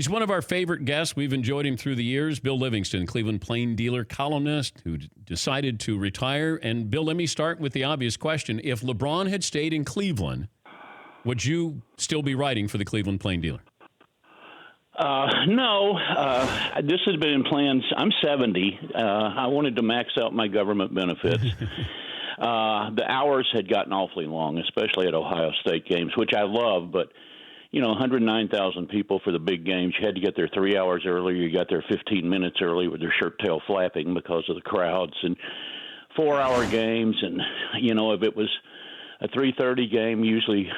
He's one of our favorite guests. We've enjoyed him through the years. Bill Livingston, Cleveland Plain Dealer columnist who decided to retire. And Bill, let me start with the obvious question. If LeBron had stayed in Cleveland, would you still be writing for the Cleveland Plain Dealer? No. This has been in plans. I'm 70. I wanted to max out my government benefits. The hours had gotten awfully long, especially at Ohio State games, which I love, but 109,000 people for the big games. You had to get there 3 hours earlier. You got there 15 minutes early with your shirt tail flapping because of the crowds, and 4-hour games. And, if it was a 3:30 game, usually,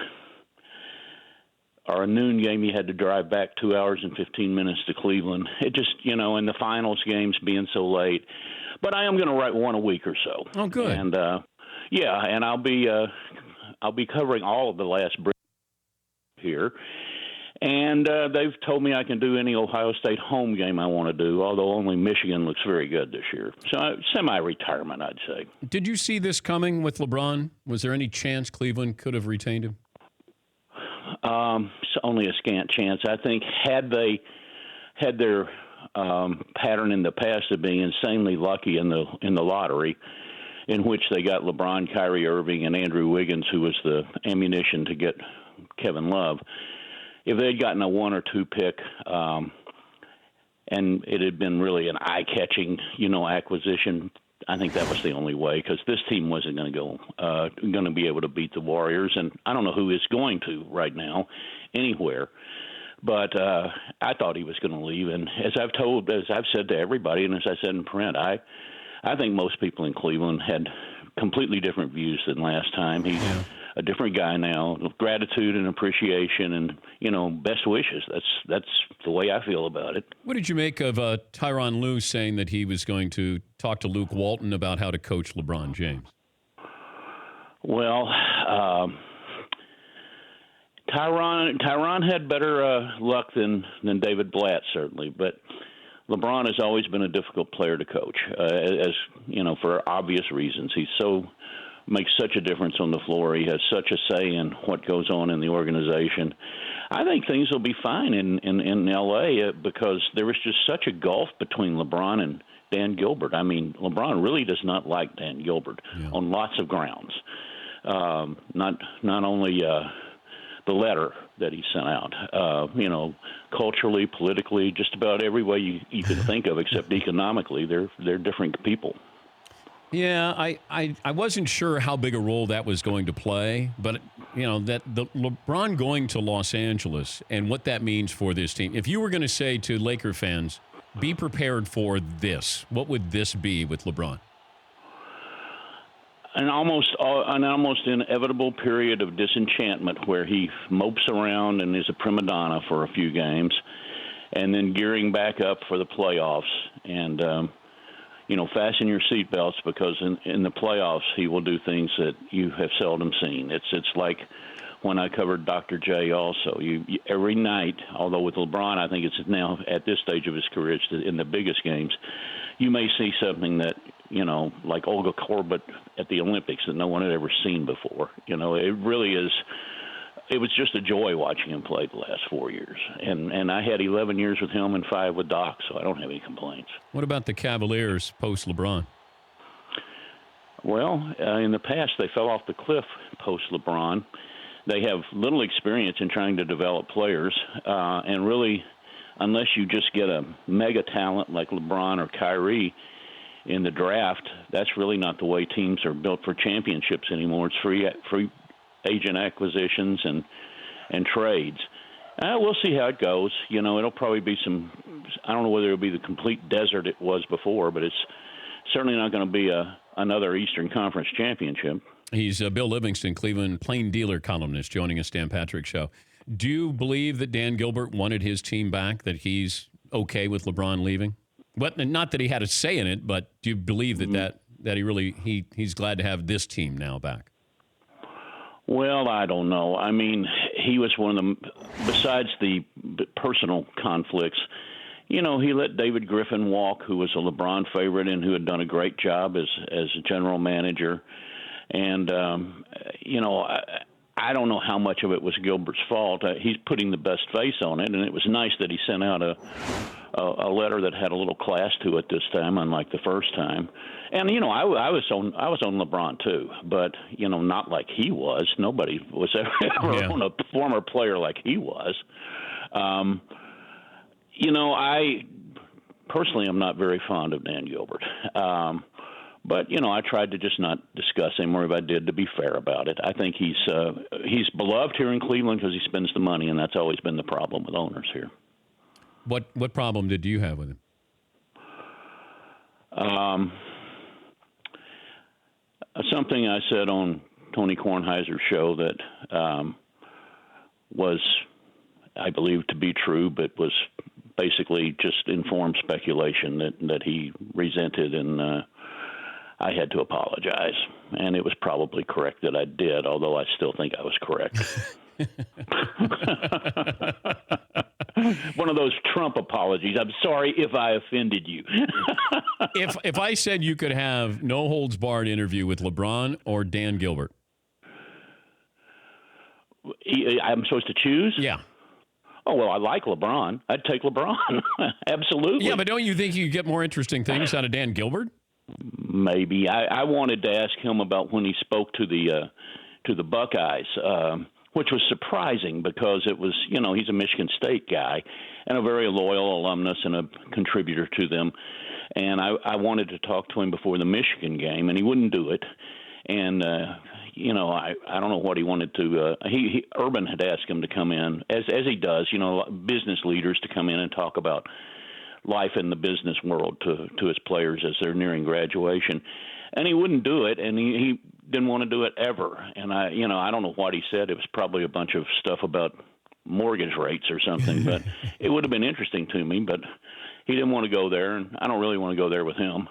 or a noon game, you had to drive back 2 hours and 15 minutes to Cleveland. It just, and the finals games being so late. But I am going to write one a week or so. Oh, good. And, and I'll be covering all of the last break here, and they've told me I can do any Ohio State home game I want to do, although only Michigan looks very good this year. So semi-retirement, I'd say. Did you see this coming with LeBron? Was there any chance Cleveland could have retained him? Only a scant chance. I think had they had their pattern in the past of being insanely lucky in the lottery, in which they got LeBron, Kyrie Irving, and Andrew Wiggins, who was the ammunition to get Kevin Love. If they'd gotten a 1 or 2 pick, and it had been really an eye-catching, acquisition, I think that was the only way, because this team wasn't going to be able to beat the Warriors, and I don't know who is going to right now, anywhere. But I thought he was going to leave, and as I've said to everybody, and as I said in print, I think most people in Cleveland had completely different views than last time. He's a different guy now. Gratitude and appreciation and, best wishes. That's the way I feel about it. What did you make of Tyronn Lue saying that he was going to talk to Luke Walton about how to coach LeBron James? Well, Tyronn had better luck than David Blatt, certainly, but LeBron has always been a difficult player to coach, for obvious reasons. Makes such a difference on the floor. He has such a say in what goes on in the organization. I think things will be fine in L.A. Because there was just such a gulf between LeBron and Dan Gilbert. I mean, LeBron really does not like Dan Gilbert on lots of grounds. Not only the letter that he sent out, culturally, politically, just about every way you can think of, except economically, they're different people. Yeah, I wasn't sure how big a role that was going to play, but, that the LeBron going to Los Angeles and what that means for this team. If you were going to say to Laker fans, be prepared for this, what would this be with LeBron? An almost inevitable period of disenchantment where he mopes around and is a prima donna for a few games, and then gearing back up for the playoffs. And, fasten your seatbelts, because in the playoffs he will do things that you have seldom seen. It's like when I covered Dr. J also. You every night, although with LeBron I think it's now at this stage of his career, it's in the biggest games, you may see something that, like Olga Korbut at the Olympics that no one had ever seen before. It really is. It was just a joy watching him play the last 4 years. And I had 11 years with him and 5 with Doc, so I don't have any complaints. What about the Cavaliers post-LeBron? Well, in the past, they fell off the cliff post-LeBron. They have little experience in trying to develop players, and really, unless you just get a mega talent like LeBron or Kyrie in the draft, that's really not the way teams are built for championships anymore. It's free agent acquisitions and trades. We'll see how it goes. It'll probably be I don't know whether it'll be the complete desert it was before, but it's certainly not going to be another Eastern Conference championship. He's Bill Livingston, Cleveland Plain Dealer columnist, joining us, Dan Patrick Show. Do you believe that Dan Gilbert wanted his team back, that he's okay with LeBron leaving? Not that he had a say in it, but do you believe that he's glad to have this team now back? Well, I don't know. I mean, he was one of them, besides the personal conflicts, he let David Griffin walk, who was a LeBron favorite and who had done a great job as a general manager. And, I don't know how much of it was Gilbert's fault. He's putting the best face on it, and it was nice that he sent out a letter that had a little class to it this time, unlike the first time. And I was on LeBron too, but not like he was. Nobody was ever on a former player like he was. I personally am not very fond of Dan Gilbert. But I tried to just not discuss him, or if I did, to be fair about it. I think he's beloved here in Cleveland because he spends the money, and that's always been the problem with owners here. What problem did you have with him? Something I said on Tony Kornheiser's show that was, I believe, to be true, but was basically just informed speculation that he resented, and I had to apologize. And it was probably correct that I did, although I still think I was correct. One of those Trump apologies. I'm sorry if I offended you. If I said you could have no holds barred interview with LeBron or Dan Gilbert, I'm supposed to choose? Yeah. Oh, well, I like LeBron. I'd take LeBron. Absolutely. Yeah, but don't you think you get more interesting things out of Dan Gilbert? Maybe. I wanted to ask him about when he spoke to the Buckeyes, which was surprising because it was, he's a Michigan State guy and a very loyal alumnus and a contributor to them. And I wanted to talk to him before the Michigan game, and he wouldn't do it. And, I don't know what he wanted to. Urban had asked him to come in, as he does, business leaders to come in and talk about life in the business world to his players as they're nearing graduation. And he wouldn't do it, and he didn't want to do it ever. And I don't know what he said. It was probably a bunch of stuff about mortgage rates or something, but it would have been interesting to me, but he didn't want to go there, and I don't really want to go there with him.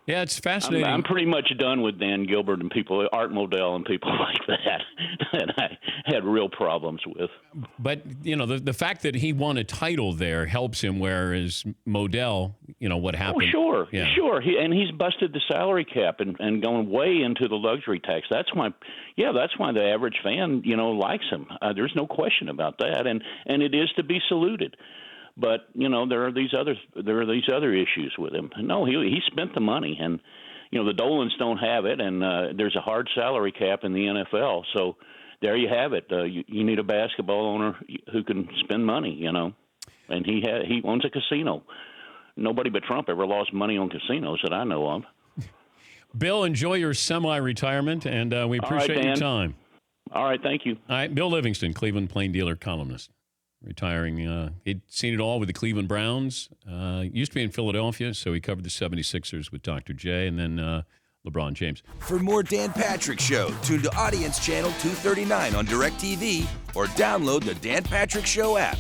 Yeah, it's fascinating. I'm pretty much done with Dan Gilbert and people, Art Modell and people like that I had real problems with. But, the fact that he won a title there helps him, whereas Modell, what happened. Oh, sure, yeah. sure. He's busted the salary cap and going way into the luxury tax. That's why the average fan, likes him. There's no question about that. And it is to be saluted. But there are these other issues with him. No, he spent the money, and the Dolans don't have it, and there's a hard salary cap in the NFL. So there you have it. You need a basketball owner who can spend money, and he owns a casino. Nobody but Trump ever lost money on casinos that I know of. Bill, enjoy your semi-retirement, and we appreciate your time. All right, thank you. All right, Bill Livingston, Cleveland Plain Dealer columnist. Retiring. He'd seen it all with the Cleveland Browns. Used to be in Philadelphia, so he covered the 76ers with Dr. J and then LeBron James. For more Dan Patrick Show, tune to Audience Channel 239 on DirecTV or download the Dan Patrick Show app.